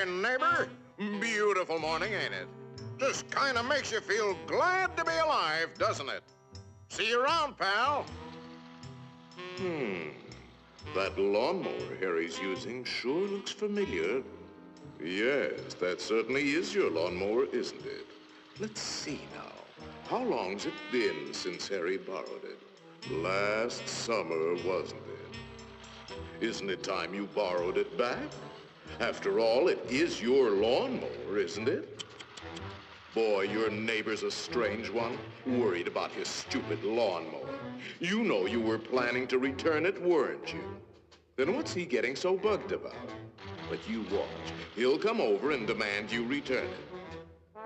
there, neighbor. Beautiful morning, ain't it? Just kind of makes you feel glad to be alive, doesn't it? See you around, pal. That lawnmower Harry's using sure looks familiar. Yes, that certainly is your lawnmower, isn't it? Let's see now. How long's it been since Harry borrowed it? Last summer, wasn't it? Isn't it time you borrowed it back? After all, it is your lawnmower, isn't it? Boy, your neighbor's a strange one, worried about his stupid lawnmower. You know you were planning to return it, weren't you? Then what's he getting so bugged about? But you watch. He'll come over and demand you return it.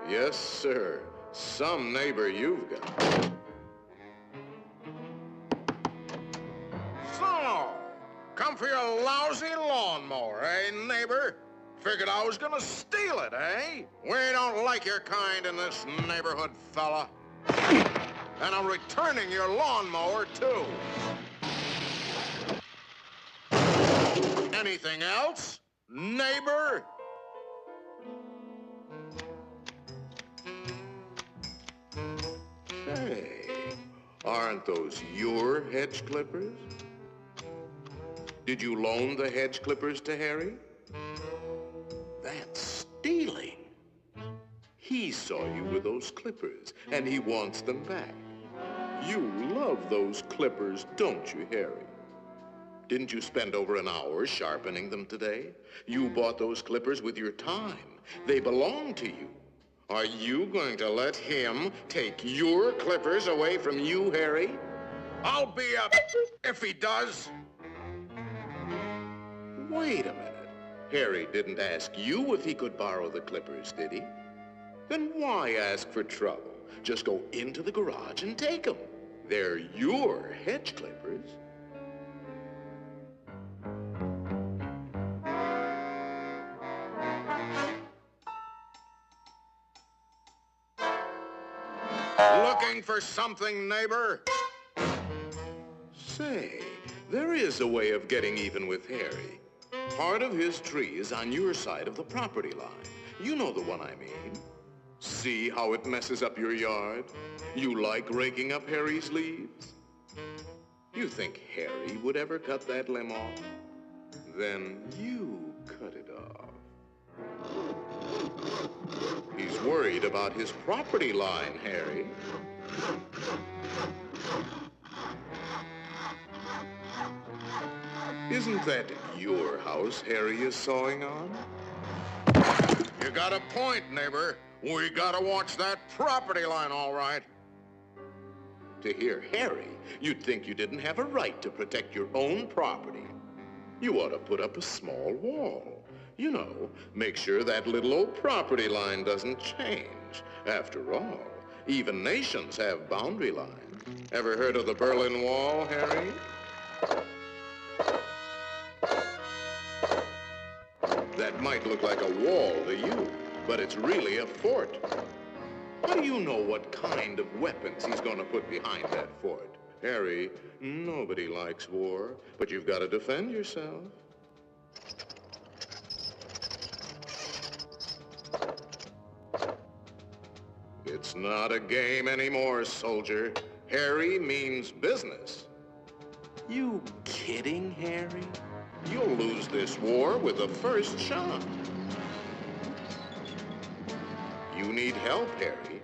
Yes, sir. Some neighbor you've got. So, come for your lousy lawnmower, eh, neighbor? Figured I was gonna steal it, eh? We don't like your kind in this neighborhood, fella. And I'm returning your lawnmower, too. Anything else, neighbor? Hey, aren't those your hedge clippers? Did you loan the hedge clippers to Harry? That's stealing. He saw you with those clippers, and he wants them back. You love those clippers, don't you, Harry? Didn't you spend over an hour sharpening them today? You bought those clippers with your time. They belong to you. Are you going to let him take your clippers away from you, Harry? I'll be up if he does. Wait a minute. Harry didn't ask you if he could borrow the clippers, did he? Then why ask for trouble? Just go into the garage and take them. They're your hedge clippers. Looking for something, neighbor? Say, there is a way of getting even with Harry. Part of his tree is on your side of the property line. You know the one I mean. See how it messes up your yard? You like raking up Harry's leaves? You think Harry would ever cut that limb off? Then you cut it off. He's worried about his property line, Harry. Isn't that your house Harry is sawing on? You got a point, neighbor. We gotta watch that property line, all right. To hear Harry, you'd think you didn't have a right to protect your own property. You ought to put up a small wall. You know, make sure that little old property line doesn't change. After all, even nations have boundary lines. Ever heard of the Berlin Wall, Harry? That might look like a wall to you, but it's really a fort. How do you know what kind of weapons he's going to put behind that fort? Harry, nobody likes war, but you've got to defend yourself. It's not a game anymore, soldier. Harry means business. You kidding, Harry? You'll lose this war with the first shot. You need help, Harry.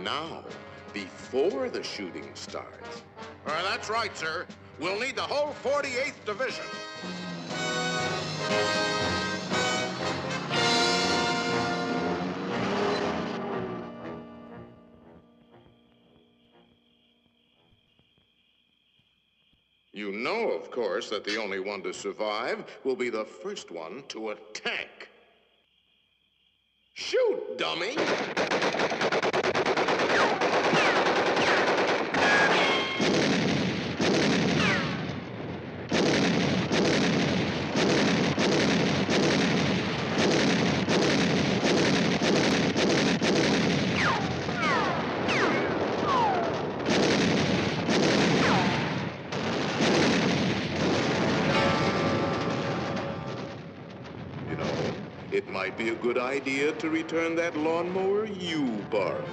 Now, before the shooting starts. That's right, sir. We'll need the whole 48th Division. You know, of course, that the only one to survive will be the first one to attack. Shoot, dummy! it might be a good idea to return that lawnmower you borrowed.